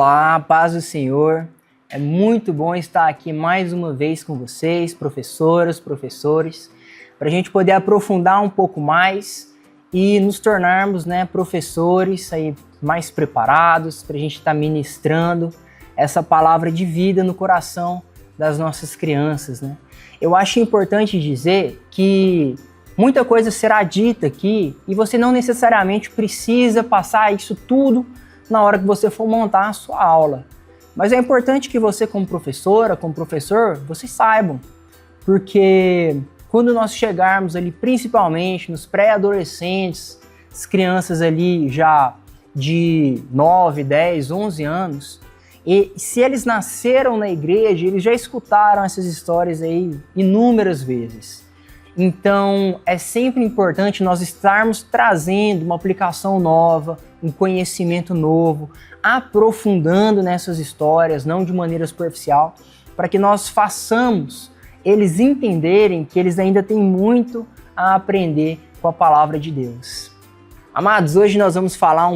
Olá, paz do Senhor. É muito bom estar aqui mais uma vez com vocês, professoras, professores, para a gente poder aprofundar um pouco mais e nos tornarmos, professores aí mais preparados para a gente estar ministrando essa palavra de vida no coração das nossas crianças, né? Eu acho importante dizer que muita coisa será dita aqui e você não necessariamente precisa passar isso tudo na hora que você for montar a sua aula. Mas é importante que você, como professora, como professor, vocês saibam, porque quando nós chegarmos ali, principalmente nos pré-adolescentes, as crianças ali já de 9, 10, 11 anos, e se eles nasceram na igreja, eles já escutaram essas histórias aí inúmeras vezes. Então, é sempre importante nós estarmos trazendo uma aplicação nova, um conhecimento novo, aprofundando nessas histórias, não de maneira superficial, para que nós façamos eles entenderem que eles ainda têm muito a aprender com a palavra de Deus. Amados, hoje nós vamos falar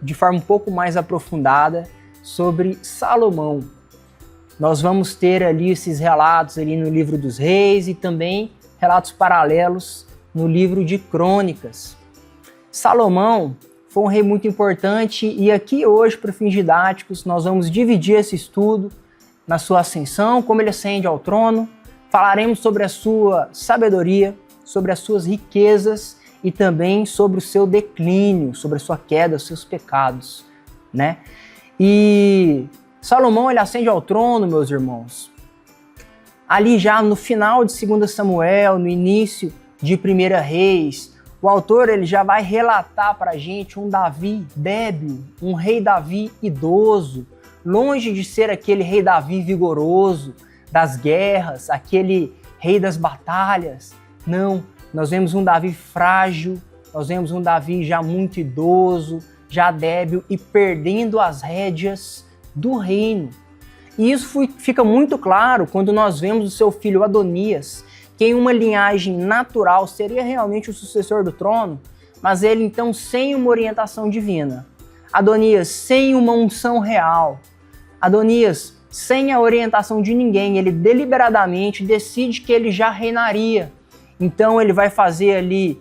de forma um pouco mais aprofundada sobre Salomão. Nós vamos ter ali esses relatos ali no livro dos Reis e também relatos paralelos no livro de Crônicas. Salomão foi um rei muito importante e aqui hoje, para fins didáticos, nós vamos dividir esse estudo na sua ascensão, como ele ascende ao trono, falaremos sobre a sua sabedoria, sobre as suas riquezas e também sobre o seu declínio, sobre a sua queda, os seus pecados, né? E Salomão, ele ascende ao trono, meus irmãos, ali já no final de 2 Samuel, no início de 1 Reis, o autor ele já vai relatar para a gente um Davi débil, um rei Davi idoso, longe de ser aquele rei Davi vigoroso das guerras, aquele rei das batalhas. Não, nós vemos um Davi frágil, nós vemos um Davi já muito idoso, já débil e perdendo as rédeas do reino. E isso fica muito claro quando nós vemos o seu filho Adonias, que em uma linhagem natural seria realmente o sucessor do trono, mas ele então sem uma orientação divina. Adonias sem uma unção real. Adonias sem a orientação de ninguém, ele deliberadamente decide que ele já reinaria. Então ele vai fazer ali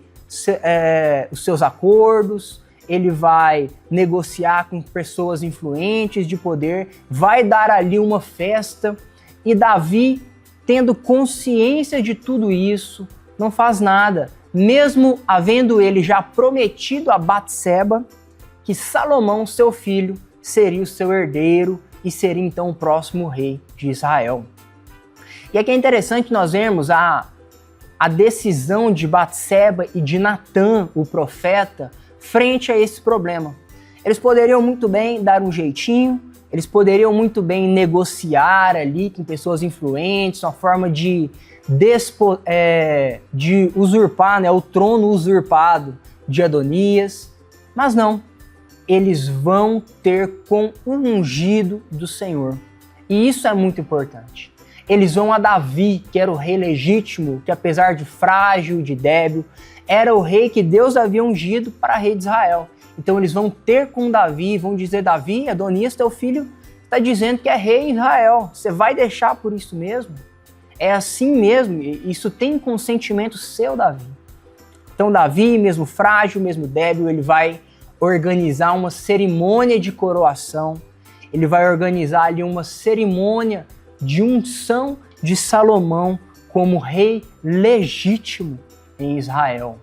os seus acordos, ele vai negociar com pessoas influentes de poder, vai dar ali uma festa, e Davi, tendo consciência de tudo isso, não faz nada, mesmo havendo ele já prometido a Batseba que Salomão, seu filho, seria o seu herdeiro e seria então o próximo rei de Israel. E aqui é interessante nós vermos a decisão de Batseba e de Natã, o profeta, frente a esse problema. Eles poderiam muito bem dar um jeitinho, eles poderiam muito bem negociar ali com pessoas influentes, uma forma de usurpar, o trono usurpado de Adonias, mas não, eles vão ter com o ungido do Senhor. E isso é muito importante. Eles vão a Davi, que era o rei legítimo, que apesar de frágil, de débil, era o rei que Deus havia ungido para rei de Israel. Então eles vão ter com Davi, vão dizer: Davi, Adonias, teu filho, está dizendo que é rei em Israel. Você vai deixar por isso mesmo? É assim mesmo, isso tem consentimento seu, Davi. Então Davi, mesmo frágil, mesmo débil, ele vai organizar uma cerimônia de coroação, ele vai organizar ali uma cerimônia de unção de Salomão como rei legítimo em Israel.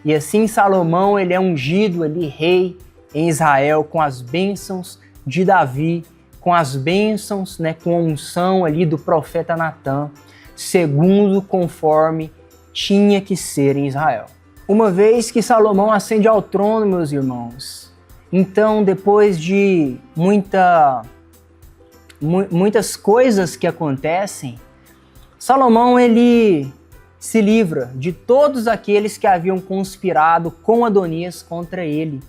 E assim Salomão, ele é ungido ali rei em Israel com as bênçãos de Davi, com as bênçãos, com a unção ali do profeta Natã, segundo conforme tinha que ser em Israel. Uma vez que Salomão ascende ao trono, meus irmãos, então depois de muitas coisas que acontecem, Salomão, ele se livra de todos aqueles que haviam conspirado com Adonias contra ele,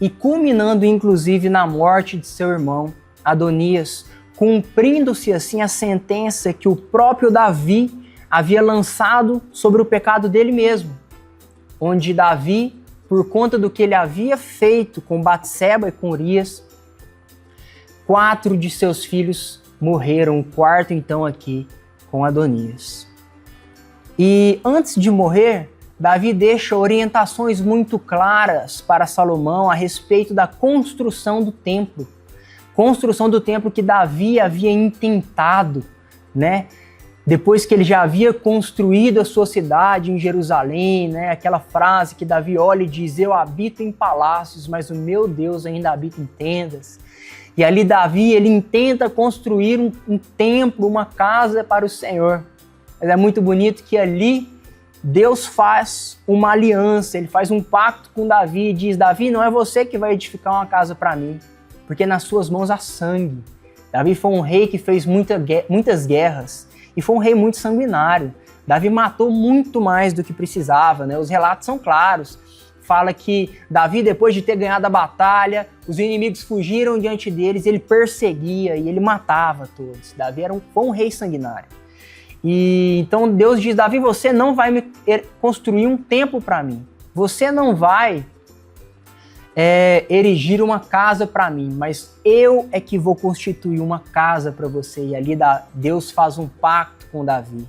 E culminando inclusive na morte de seu irmão Adonias, cumprindo-se assim a sentença que o próprio Davi havia lançado sobre o pecado dele mesmo, onde Davi, por conta do que ele havia feito com Batseba e com Urias, 4 de seus filhos morreram, o quarto então aqui com Adonias. E antes de morrer, Davi deixa orientações muito claras para Salomão a respeito da construção do templo. Construção do templo que Davi havia intentado, né? Depois que ele já havia construído a sua cidade em Jerusalém, né? Aquela frase que Davi olha e diz: eu habito em palácios, mas o meu Deus ainda habita em tendas. E ali Davi, ele intenta construir um templo, uma casa para o Senhor. Mas é muito bonito que ali Deus faz uma aliança, ele faz um pacto com Davi e diz: Davi, não é você que vai edificar uma casa para mim, porque nas suas mãos há sangue. Davi foi um rei que fez muitas guerras e foi um rei muito sanguinário. Davi matou muito mais do que precisava, né? Os relatos são claros. Fala que Davi, depois de ter ganhado a batalha, os inimigos fugiram diante deles, ele perseguia e ele matava todos. Davi foi um rei sanguinário. E então Deus diz: Davi, você não vai construir um templo para mim. Você não vai erigir uma casa para mim, mas eu é que vou constituir uma casa para você. E ali Deus faz um pacto com Davi.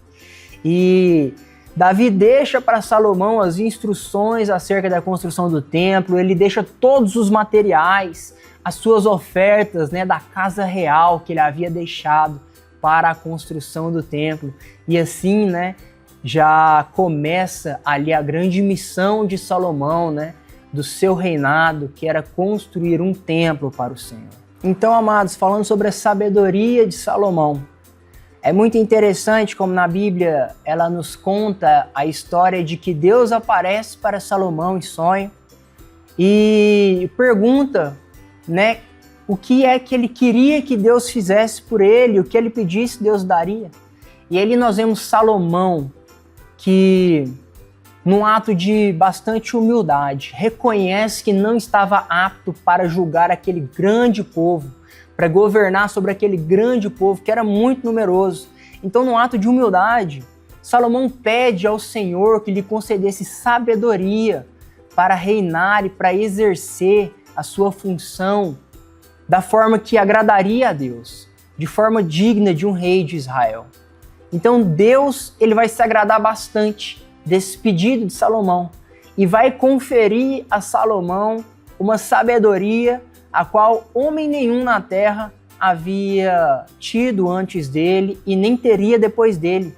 E Davi deixa para Salomão as instruções acerca da construção do templo, ele deixa todos os materiais, as suas ofertas, né, da casa real que ele havia deixado para a construção do templo. E assim, né, já começa ali a grande missão de Salomão, né, do seu reinado, que era construir um templo para o Senhor. Então, amados, falando sobre a sabedoria de Salomão, é muito interessante como na Bíblia ela nos conta a história de que Deus aparece para Salomão em sonho e pergunta, né, o que é que ele queria que Deus fizesse por ele, o que ele pedisse, Deus daria. E ali nós vemos Salomão que, num ato de bastante humildade, reconhece que não estava apto para julgar aquele grande povo, para governar sobre aquele grande povo que era muito numeroso. Então, num ato de humildade, Salomão pede ao Senhor que lhe concedesse sabedoria para reinar e para exercer a sua função da forma que agradaria a Deus, de forma digna de um rei de Israel. Então Deus, ele vai se agradar bastante desse pedido de Salomão e vai conferir a Salomão uma sabedoria a qual homem nenhum na terra havia tido antes dele e nem teria depois dele.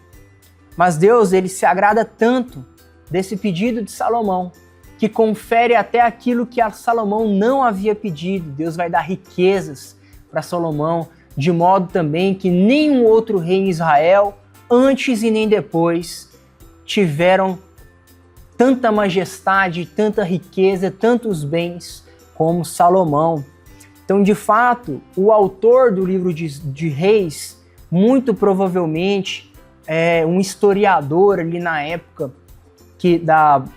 Mas Deus, ele se agrada tanto desse pedido de Salomão que confere até aquilo que a Salomão não havia pedido. Deus vai dar riquezas para Salomão, de modo também que nenhum outro rei em Israel, antes e nem depois, tiveram tanta majestade, tanta riqueza, tantos bens como Salomão. Então, de fato, o autor do livro de Reis, muito provavelmente, é um historiador ali na época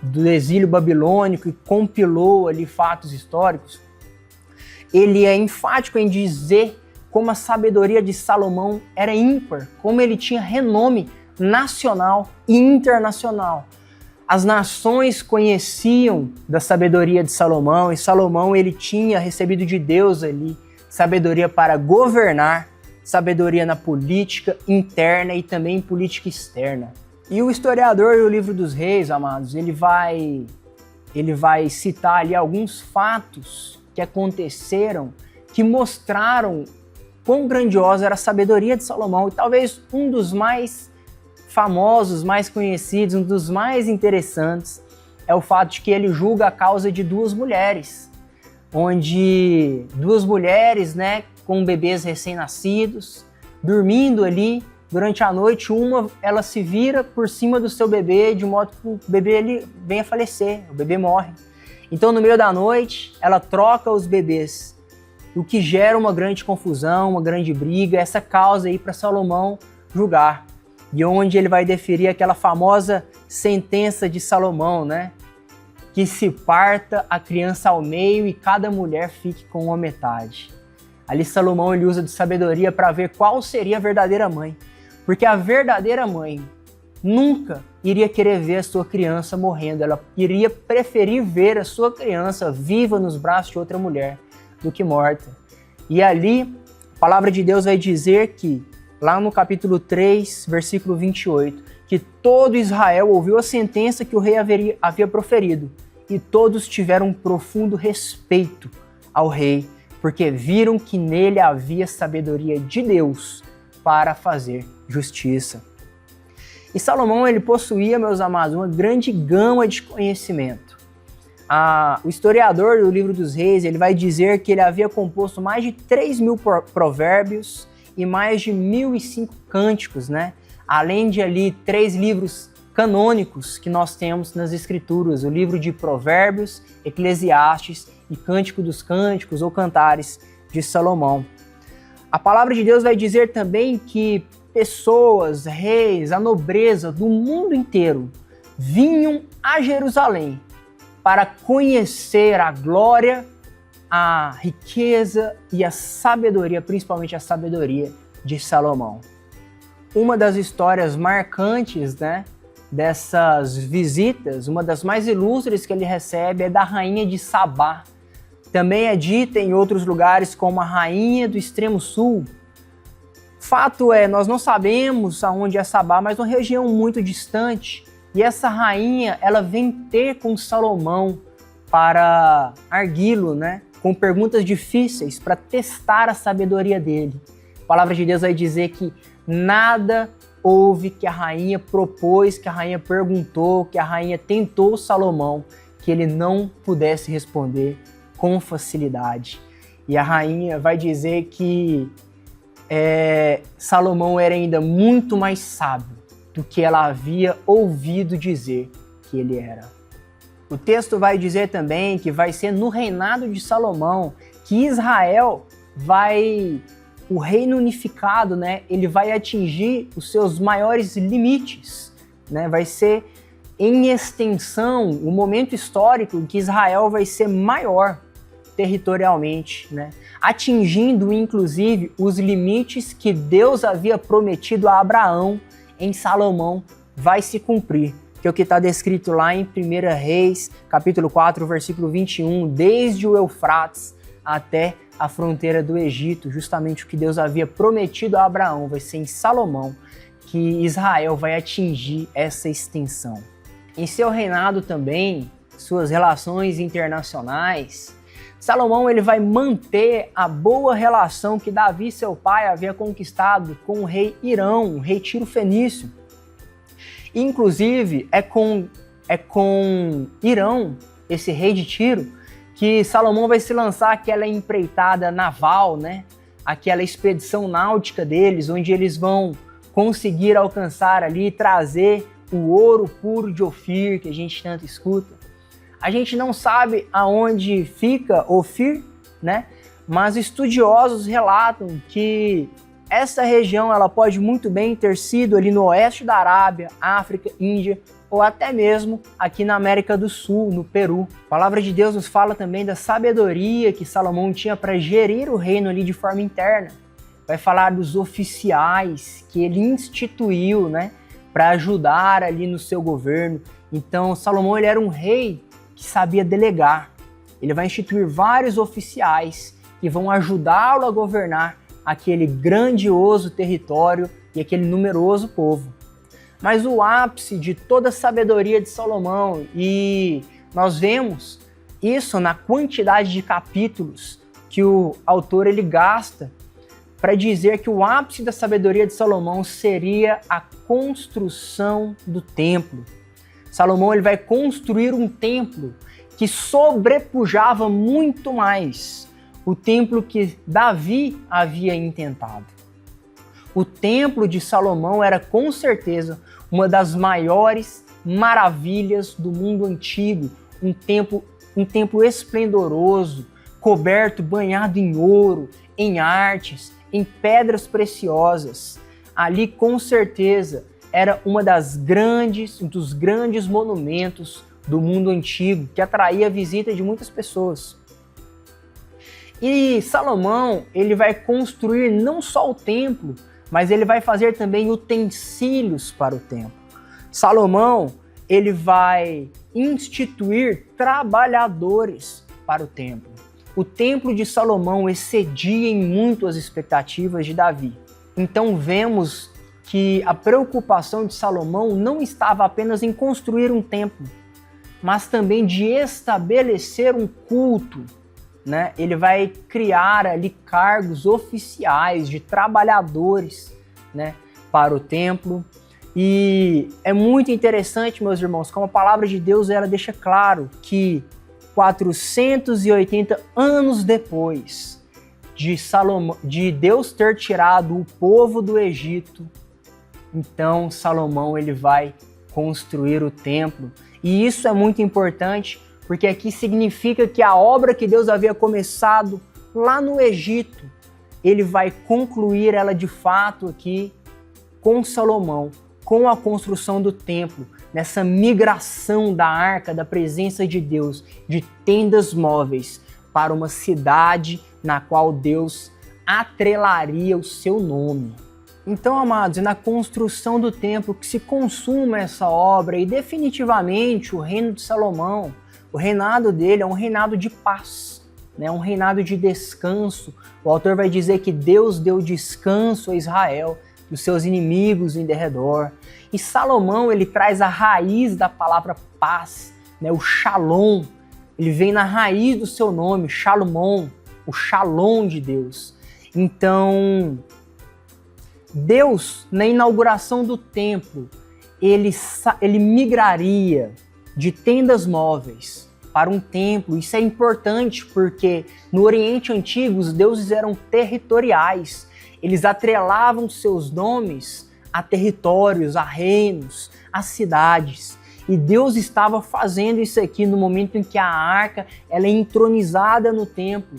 do exílio babilônico e compilou ali fatos históricos. Ele é enfático em dizer como a sabedoria de Salomão era ímpar, como ele tinha renome nacional e internacional. As nações conheciam da sabedoria de Salomão e Salomão, ele tinha recebido de Deus ali sabedoria para governar, sabedoria na política interna e também política externa. E o historiador do livro dos Reis, amados, ele vai citar ali alguns fatos que aconteceram que mostraram quão grandiosa era a sabedoria de Salomão. E talvez um dos mais famosos, mais conhecidos, um dos mais interessantes é o fato de que ele julga a causa de 2 mulheres, onde 2 mulheres, né, com bebês recém-nascidos, dormindo ali durante a noite, ela se vira por cima do seu bebê de modo que o bebê ele venha a falecer, o bebê morre. Então, no meio da noite, ela troca os bebês, o que gera uma grande confusão, uma grande briga, essa causa aí para Salomão julgar. E onde ele vai deferir aquela famosa sentença de Salomão, né? Que se parta a criança ao meio e cada mulher fique com uma metade. Ali Salomão ele usa de sabedoria para ver qual seria a verdadeira mãe. Porque a verdadeira mãe nunca iria querer ver a sua criança morrendo. Ela iria preferir ver a sua criança viva nos braços de outra mulher do que morta. E ali A palavra de Deus vai dizer que, lá no capítulo 3, versículo 28, que todo Israel ouviu a sentença que o rei havia proferido, e todos tiveram um profundo respeito ao rei, porque viram que nele havia sabedoria de Deus para fazer justiça. E Salomão, ele possuía, meus amados, uma grande gama de conhecimento. O historiador do livro dos reis, ele vai dizer que ele havia composto mais de 3.000 provérbios e mais de 1.005 cânticos, né? Além de ali 3 livros canônicos que nós temos nas escrituras, o livro de Provérbios, Eclesiastes e Cântico dos Cânticos ou Cantares de Salomão. A palavra de Deus vai dizer também que pessoas, reis, a nobreza do mundo inteiro vinham a Jerusalém para conhecer a glória, a riqueza e a sabedoria, principalmente a sabedoria de Salomão. Uma das histórias marcantes, né, dessas visitas, uma das mais ilustres que ele recebe é da rainha de Sabá. Também é dita em outros lugares como a rainha do extremo sul. Fato é, nós não sabemos aonde é Sabá, mas uma região muito distante. E essa rainha, ela vem ter com Salomão para arguí-lo, né, com perguntas difíceis para testar a sabedoria dele. A palavra de Deus vai dizer que nada houve que a rainha propôs, que a rainha perguntou, que a rainha tentou Salomão, que ele não pudesse responder com facilidade. E a rainha vai dizer que Salomão era ainda muito mais sábio do que ela havia ouvido dizer que ele era. O texto vai dizer também que vai ser no reinado de Salomão que Israel o reino unificado, né, ele vai atingir os seus maiores limites, né, vai ser em extensão o momento histórico em que Israel vai ser maior territorialmente, né, atingindo inclusive os limites que Deus havia prometido a Abraão em Salomão vai se cumprir, que é o que está descrito lá em 1 Reis, capítulo 4, versículo 21, desde o Eufrates até a fronteira do Egito, justamente o que Deus havia prometido a Abraão, vai ser em Salomão que Israel vai atingir essa extensão. Em seu reinado também, suas relações internacionais, Salomão ele vai manter a boa relação que Davi, seu pai, havia conquistado com o rei Irão, o rei Tiro Fenício. Inclusive, é com Irão, esse rei de Tiro, que Salomão vai se lançar aquela empreitada naval, né? Aquela expedição náutica deles, onde eles vão conseguir alcançar ali, trazer o ouro puro de Ofir, que a gente tanto escuta. A gente não sabe aonde fica Ofir, né? Mas estudiosos relatam que essa região ela pode muito bem ter sido ali no oeste da Arábia, África, Índia, ou até mesmo aqui na América do Sul, no Peru. A palavra de Deus nos fala também da sabedoria que Salomão tinha para gerir o reino ali de forma interna. Vai falar dos oficiais que ele instituiu, né, para ajudar ali no seu governo. Então, Salomão ele era um rei que sabia delegar. Ele vai instituir vários oficiais que vão ajudá-lo a governar aquele grandioso território e aquele numeroso povo. Mas o ápice de toda a sabedoria de Salomão, e nós vemos isso na quantidade de capítulos que o autor ele gasta para dizer que o ápice da sabedoria de Salomão seria a construção do templo. Salomão ele vai construir um templo que sobrepujava muito mais o templo que Davi havia intentado. O templo de Salomão era com certeza uma das maiores maravilhas do mundo antigo, um templo esplendoroso, coberto, banhado em ouro, em artes, em pedras preciosas. Ali com certeza era um dos grandes monumentos do mundo antigo, que atraía a visita de muitas pessoas. E Salomão, ele vai construir não só o templo, mas ele vai fazer também utensílios para o templo. Salomão, ele vai instituir trabalhadores para o templo. o templo de Salomão excedia em muito as expectativas de Davi. Então vemos que a preocupação de Salomão não estava apenas em construir um templo, mas também de estabelecer um culto, né? Ele vai criar ali cargos oficiais de trabalhadores, né, para o templo. E é muito interessante, meus irmãos, como a palavra de Deus ela deixa claro que 480 anos depois de Deus ter tirado o povo do Egito, então Salomão ele vai construir o templo. E isso é muito importante, porque aqui significa que a obra que Deus havia começado lá no Egito, ele vai concluir ela de fato aqui com Salomão, com a construção do templo, nessa migração da arca, da presença de Deus, de tendas móveis, para uma cidade na qual Deus atrelaria o seu nome. Então, amados, é na construção do templo que se consuma essa obra e definitivamente o reino de Salomão, o reinado dele é um reinado de paz, né? Um reinado de descanso. O autor vai dizer que Deus deu descanso a Israel dos seus inimigos em derredor. E Salomão, ele traz a raiz da palavra paz, né? O shalom, ele vem na raiz do seu nome, Shalom, o shalom de Deus. Então, Deus, na inauguração do templo, ele migraria de tendas móveis para um templo. Isso é importante porque no Oriente Antigo os deuses eram territoriais. Eles atrelavam seus nomes a territórios, a reinos, a cidades. E Deus estava fazendo isso aqui no momento em que a arca ela é entronizada no templo.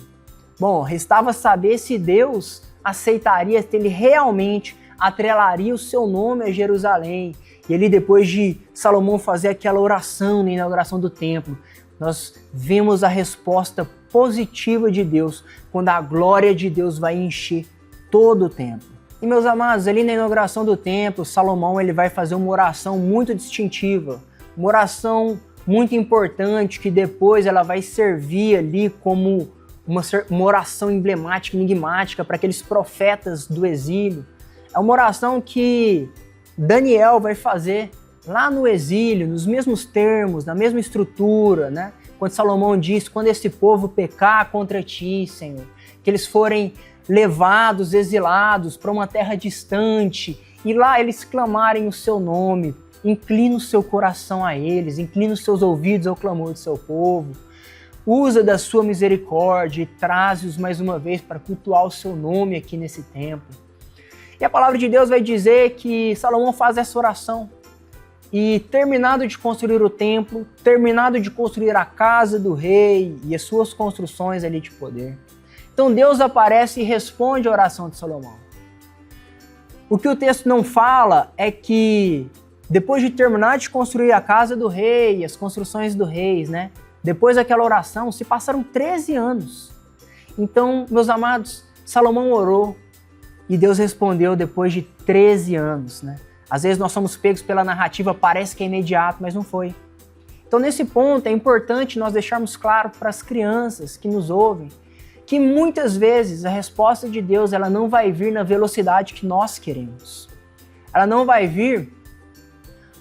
Bom, restava saber se Deus aceitaria, se ele realmente atrelaria o seu nome a Jerusalém. E ele, depois de Salomão fazer aquela oração na inauguração do templo, nós vemos a resposta positiva de Deus, quando a glória de Deus vai encher todo o templo. E meus amados, ali na inauguração do templo, Salomão ele vai fazer uma oração muito distintiva, uma oração muito importante, que depois ela vai servir ali como uma oração emblemática, enigmática para aqueles profetas do exílio. É uma oração que Daniel vai fazer lá no exílio, nos mesmos termos, na mesma estrutura, né? Quando Salomão diz, quando esse povo pecar contra ti, Senhor, que eles forem levados, exilados para uma terra distante, e lá eles clamarem o seu nome, inclina o seu coração a eles, inclina os seus ouvidos ao clamor do seu povo, usa da sua misericórdia e traze-os mais uma vez para cultuar o seu nome aqui nesse templo. E a palavra de Deus vai dizer que Salomão faz essa oração. E terminado de construir o templo, terminado de construir a casa do rei e as suas construções ali de poder, então Deus aparece e responde a oração de Salomão. O que o texto não fala é que depois de terminar de construir a casa do rei, as construções do rei, né? Depois daquela oração, se passaram 13 anos. Então, meus amados, Salomão orou e Deus respondeu depois de 13 anos, né? Às vezes nós somos pegos pela narrativa, parece que é imediato, mas não foi. Então, nesse ponto, é importante nós deixarmos claro para as crianças que nos ouvem que muitas vezes a resposta de Deus ela não vai vir na velocidade que nós queremos. Ela não vai vir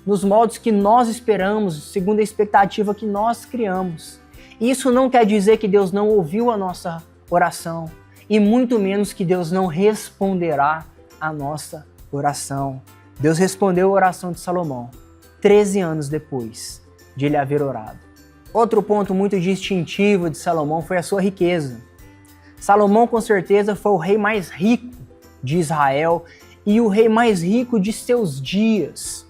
nos moldes que nós esperamos, segundo a expectativa que nós criamos. Isso não quer dizer que Deus não ouviu a nossa oração, e muito menos que Deus não responderá a nossa oração. Deus respondeu a oração de Salomão 13 anos depois de ele haver orado. Outro ponto muito distintivo de Salomão foi a sua riqueza. Salomão, com certeza, foi o rei mais rico de Israel e o rei mais rico de seus dias.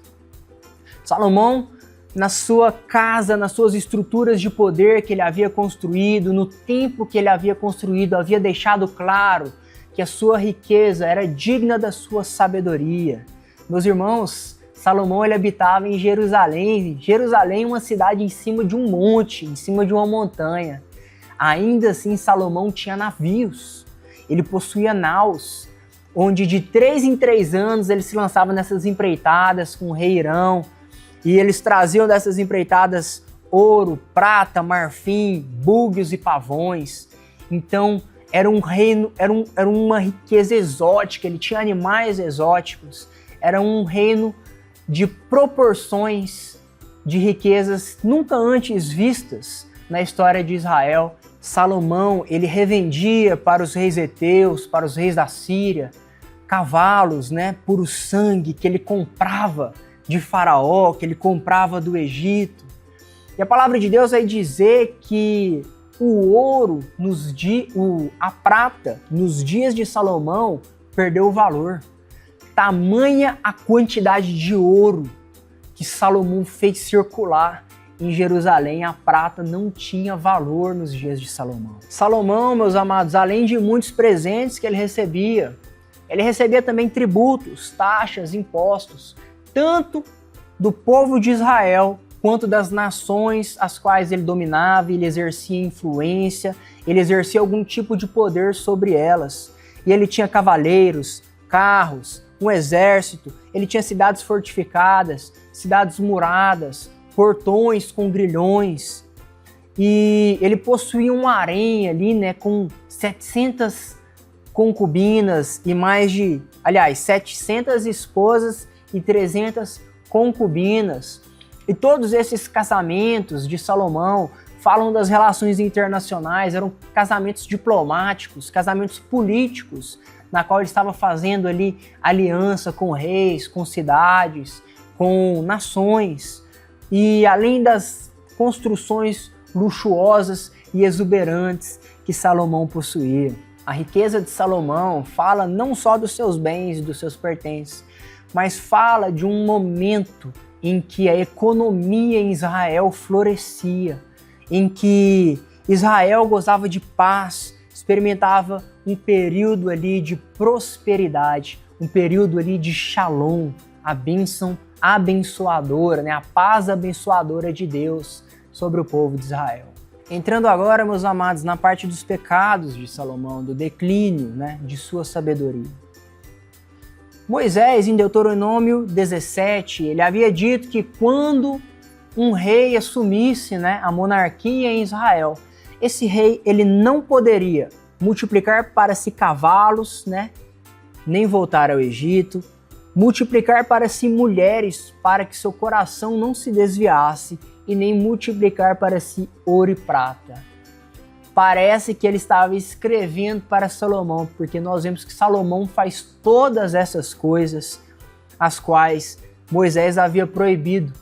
Salomão, na sua casa, nas suas estruturas de poder que ele havia construído, no templo que ele havia construído, havia deixado claro que a sua riqueza era digna da sua sabedoria. Meus irmãos, Salomão ele habitava em Jerusalém. Jerusalém é uma cidade em cima de um monte, em cima de uma montanha. Ainda assim, Salomão tinha navios. Ele possuía naus, onde de 3 em 3 anos ele se lançava nessas empreitadas com o rei Irão. E eles traziam dessas empreitadas ouro, prata, marfim, búzios e pavões. Então era um reino, era uma riqueza exótica, ele tinha animais exóticos, era um reino de proporções de riquezas nunca antes vistas na história de Israel. Salomão, ele revendia para os reis heteus, para os reis da Síria, cavalos, né, puro sangue que ele comprava de Faraó, que ele comprava do Egito. E a palavra de Deus vai dizer que o ouro, a prata, nos dias de Salomão, perdeu o valor. Tamanha a quantidade de ouro que Salomão fez circular em Jerusalém, a prata não tinha valor nos dias de Salomão. Salomão, meus amados, além de muitos presentes que ele recebia também tributos, taxas, impostos, tanto do povo de Israel quanto das nações as quais ele dominava, ele exercia influência, ele exercia algum tipo de poder sobre elas. E ele tinha cavaleiros, carros, um exército, ele tinha cidades fortificadas, cidades muradas, portões com grilhões, e ele possuía um harém ali, né, com 700 concubinas e 700 esposas e 300 concubinas. E todos esses casamentos de Salomão falam das relações internacionais, eram casamentos diplomáticos, casamentos políticos, na qual ele estava fazendo ali aliança com reis, com cidades, com nações. E além das construções luxuosas e exuberantes que Salomão possuía. A riqueza de Salomão fala não só dos seus bens e dos seus pertences, mas fala de um momento em que a economia em Israel florescia, em que Israel gozava de paz, experimentava um período ali de prosperidade, um período ali de shalom, a bênção abençoadora, né? A paz abençoadora de Deus sobre o povo de Israel. Entrando agora, meus amados, na parte dos pecados de Salomão, do declínio, né, de sua sabedoria. Moisés, em Deuteronômio 17, ele havia dito que quando um rei assumisse, né, a monarquia em Israel, esse rei ele não poderia multiplicar para si cavalos, né, nem voltar ao Egito, multiplicar para si mulheres, para que seu coração não se desviasse, e nem multiplicar para si ouro e prata. Parece que ele estava escrevendo para Salomão, porque nós vemos que Salomão faz todas essas coisas, as quais Moisés havia proibido.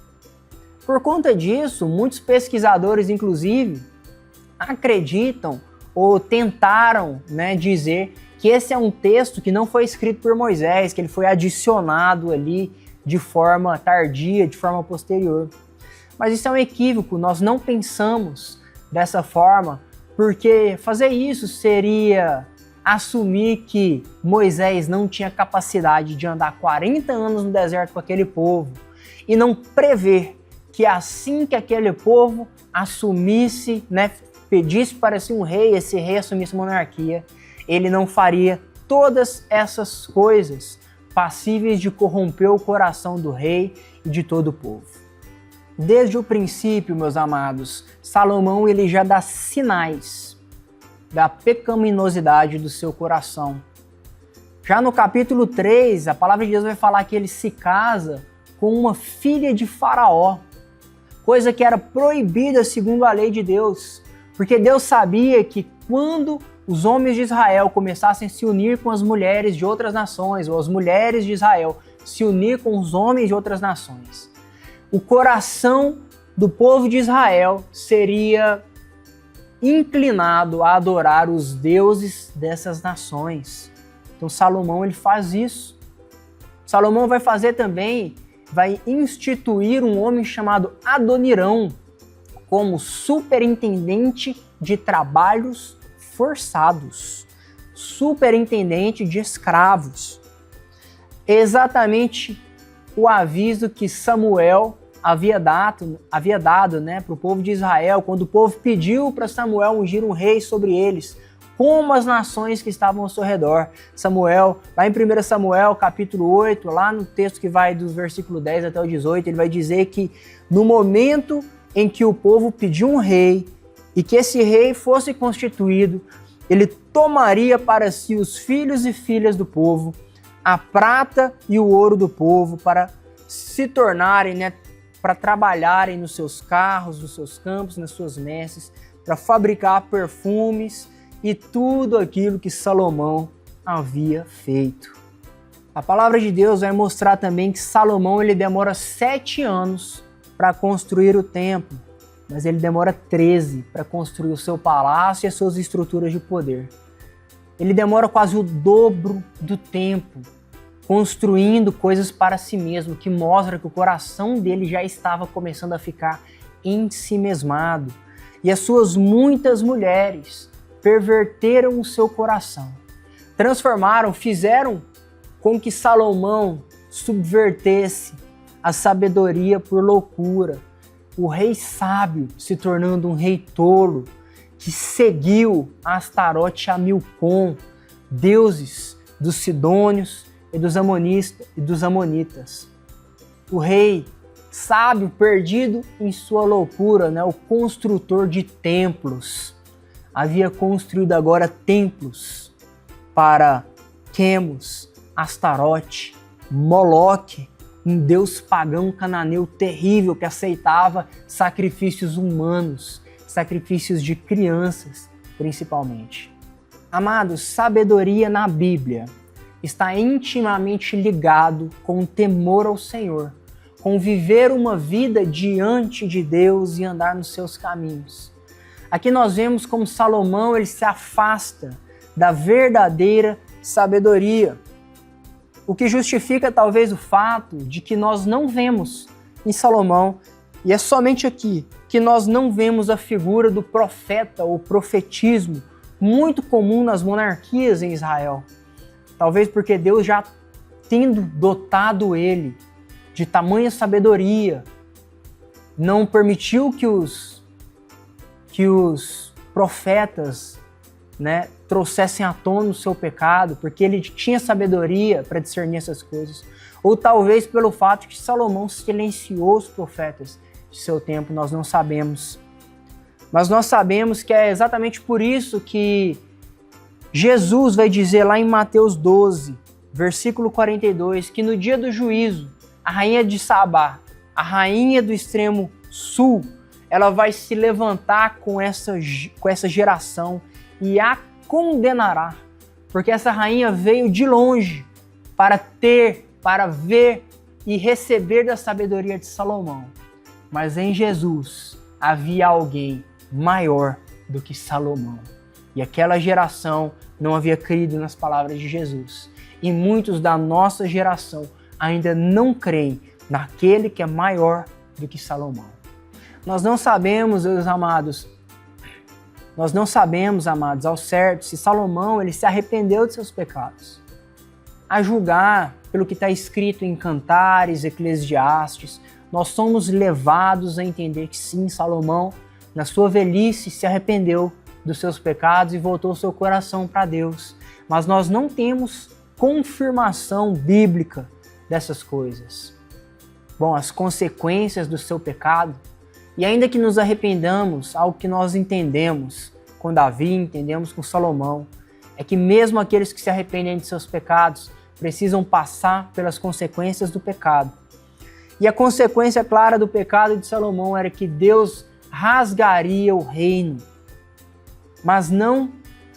Por conta disso, muitos pesquisadores, inclusive, acreditam ou tentaram, né, dizer que esse é um texto que não foi escrito por Moisés, que ele foi adicionado ali de forma tardia, de forma posterior. Mas isso é um equívoco, nós não pensamos dessa forma, porque fazer isso seria assumir que Moisés não tinha capacidade de andar 40 anos no deserto com aquele povo e não prever que assim que aquele povo assumisse, né, pedisse para si um rei, esse rei assumisse monarquia, ele não faria todas essas coisas passíveis de corromper o coração do rei e de todo o povo. Desde o princípio, meus amados, Salomão ele já dá sinais da pecaminosidade do seu coração. Já no capítulo 3, a palavra de Deus vai falar que ele se casa com uma filha de Faraó, coisa que era proibida segundo a lei de Deus, porque Deus sabia que quando os homens de Israel começassem a se unir com as mulheres de outras nações, ou as mulheres de Israel se unir com os homens de outras nações, o coração do povo de Israel seria inclinado a adorar os deuses dessas nações. Então Salomão ele faz isso. Salomão vai fazer também, vai instituir um homem chamado Adonirão como superintendente de trabalhos forçados, superintendente de escravos. Exatamente o aviso que Samuel havia dado, né, para o povo de Israel, quando o povo pediu para Samuel ungir um rei sobre eles, como as nações que estavam ao seu redor. Samuel, lá em 1 Samuel, capítulo 8, lá no texto que vai do versículo 10 até o 18, ele vai dizer que no momento em que o povo pediu um rei e que esse rei fosse constituído, ele tomaria para si os filhos e filhas do povo, a prata e o ouro do povo, para se tornarem, para trabalharem nos seus carros, nos seus campos, nas suas messes, para fabricar perfumes e tudo aquilo que Salomão havia feito. A palavra de Deus vai mostrar também que Salomão ele demora 7 anos para construir o templo, mas ele demora 13 para construir o seu palácio e as suas estruturas de poder. Ele demora quase o dobro do tempo construindo coisas para si mesmo, que mostra que o coração dele já estava começando a ficar ensimesmado. E as suas muitas mulheres perverteram o seu coração, fizeram com que Salomão subvertesse a sabedoria por loucura. O rei sábio se tornando um rei tolo, que seguiu Astarote e a Milcom, deuses dos sidônios e dos amonitas. O rei sábio perdido em sua loucura, o construtor de templos, havia construído agora templos para Quemos, Astarote, Moloque, um deus pagão cananeu terrível que aceitava sacrifícios humanos, sacrifícios de crianças, principalmente. Amados, sabedoria na Bíblia está intimamente ligado com o temor ao Senhor, com viver uma vida diante de Deus e andar nos seus caminhos. Aqui nós vemos como Salomão ele se afasta da verdadeira sabedoria, o que justifica talvez o fato de que nós não vemos em Salomão, e é somente aqui que nós não vemos a figura do profeta ou profetismo muito comum nas monarquias em Israel. Talvez porque Deus já tendo dotado ele de tamanha sabedoria, não permitiu que os profetas trouxessem à tona o seu pecado, porque ele tinha sabedoria para discernir essas coisas. Ou talvez pelo fato que Salomão silenciou os profetas de seu tempo, nós não sabemos. Mas nós sabemos que é exatamente por isso que Jesus vai dizer lá em Mateus 12, versículo 42, que no dia do juízo, a rainha de Sabá, a rainha do extremo sul, ela vai se levantar com essa geração e a condenará, porque essa rainha veio de longe para ver e receber da sabedoria de Salomão. Mas em Jesus havia alguém maior do que Salomão. E aquela geração não havia crido nas palavras de Jesus. E muitos da nossa geração ainda não creem naquele que é maior do que Salomão. Nós não sabemos, meus amados, ao certo, se Salomão ele se arrependeu de seus pecados. A julgar pelo que está escrito em Cantares, Eclesiastes, nós somos levados a entender que sim, Salomão, na sua velhice, se arrependeu dos seus pecados e voltou seu coração para Deus. Mas nós não temos confirmação bíblica dessas coisas. Bom, as consequências do seu pecado, e ainda que nos arrependamos, algo que nós entendemos com Davi, entendemos com Salomão, é que mesmo aqueles que se arrependem de seus pecados precisam passar pelas consequências do pecado. E a consequência clara do pecado de Salomão era que Deus rasgaria o reino, mas não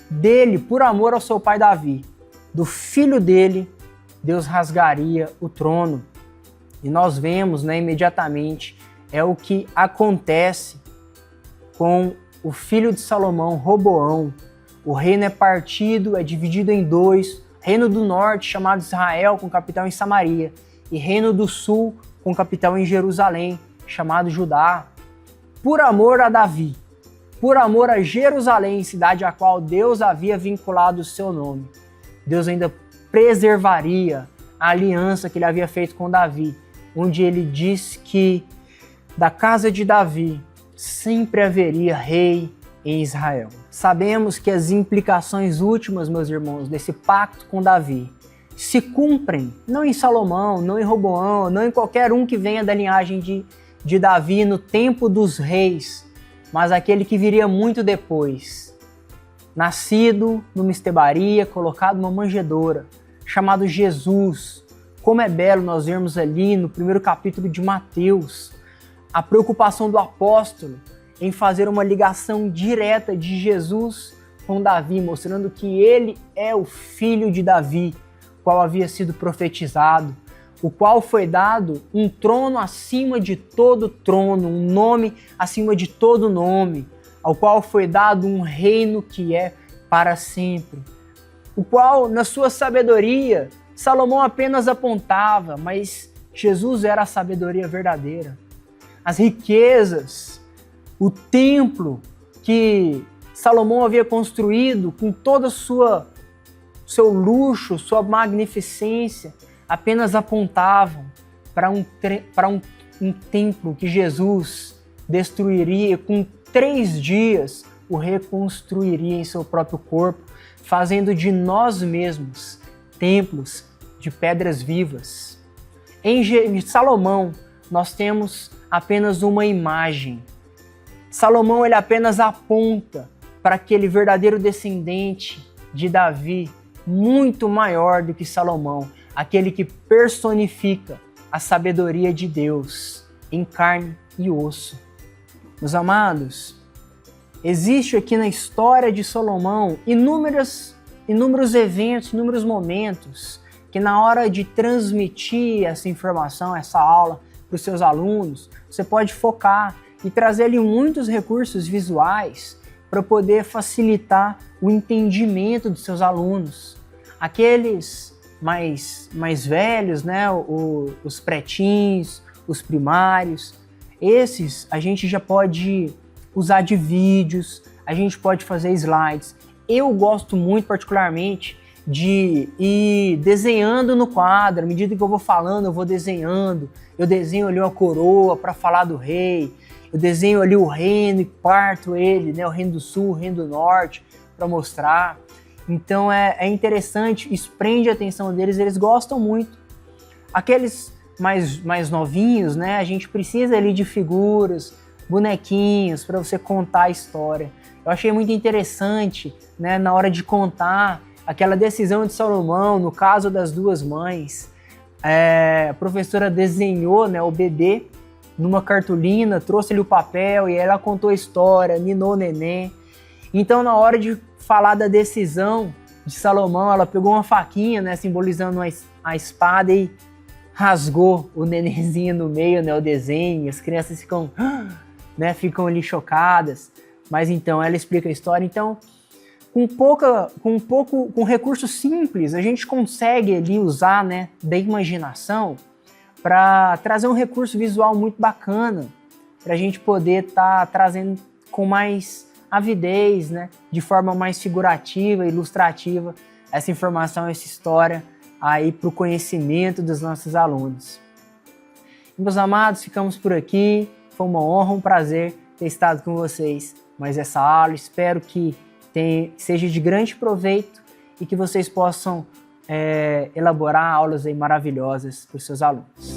dele, por amor ao seu pai Davi. Do filho dele, Deus rasgaria o trono. E nós vemos, imediatamente, é o que acontece com o filho de Salomão, Roboão. O reino é partido, é dividido em dois. Reino do norte, chamado Israel, com capital em Samaria. E reino do sul, com capital em Jerusalém, chamado Judá. Por amor a Davi, por amor a Jerusalém, cidade a qual Deus havia vinculado o seu nome, Deus ainda preservaria a aliança que ele havia feito com Davi, onde ele disse que da casa de Davi sempre haveria rei em Israel. Sabemos que as implicações últimas, meus irmãos, desse pacto com Davi se cumprem, não em Salomão, não em Roboão, não em qualquer um que venha da linhagem de Davi no tempo dos reis, mas aquele que viria muito depois, nascido numa estebaria, colocado numa manjedoura, chamado Jesus. Como é belo nós vermos ali no primeiro capítulo de Mateus a preocupação do apóstolo em fazer uma ligação direta de Jesus com Davi, mostrando que ele é o filho de Davi, qual havia sido profetizado, o qual foi dado um trono acima de todo trono, um nome acima de todo nome, ao qual foi dado um reino que é para sempre, o qual, na sua sabedoria, Salomão apenas apontava, mas Jesus era a sabedoria verdadeira. As riquezas, o templo que Salomão havia construído com todo o seu luxo, sua magnificência, apenas apontavam para um templo que Jesus destruiria com 3 dias, o reconstruiria em seu próprio corpo, fazendo de nós mesmos templos de pedras vivas. Em Salomão, nós temos apenas uma imagem. Salomão, ele apenas aponta para aquele verdadeiro descendente de Davi, muito maior do que Salomão, aquele que personifica a sabedoria de Deus em carne e osso. Meus amados, existe aqui na história de Salomão inúmeros eventos, inúmeros momentos que na hora de transmitir essa informação, essa aula para os seus alunos, você pode focar e trazer ali muitos recursos visuais para poder facilitar o entendimento dos seus alunos. Aqueles mais velhos, né, os pretinhos, os primários, esses a gente já pode usar de vídeos, a gente pode fazer slides. Eu gosto muito particularmente de ir desenhando no quadro, à medida que eu vou falando, eu vou desenhando. Eu desenho ali uma coroa para falar do rei, eu desenho ali o reino e parto ele, né, o reino do sul, o reino do norte, para mostrar. Então é interessante, isso prende a atenção deles, eles gostam muito. Aqueles mais novinhos, né, a gente precisa ali de figuras, bonequinhos para você contar a história. Eu achei muito interessante, né, na hora de contar aquela decisão de Salomão, no caso das 2 mães. A professora desenhou, né, o bebê numa cartolina, trouxe-lhe o papel e ela contou a história, ninou o neném. Então, na hora de falar da decisão de Salomão, ela pegou uma faquinha, né, simbolizando a espada e rasgou o nenenzinho no meio, né, o desenho. As crianças ficam ali chocadas. Mas então ela explica a história. Então, com recursos simples, a gente consegue ali usar, né, da imaginação para trazer um recurso visual muito bacana, para a gente poder estar trazendo com mais avidez, né, de forma mais figurativa, ilustrativa, essa informação, essa história aí para o conhecimento dos nossos alunos. Meus amados, ficamos por aqui. Foi uma honra, um prazer ter estado com vocês mais essa aula. Espero que seja de grande proveito e que vocês possam elaborar aulas aí maravilhosas para os seus alunos.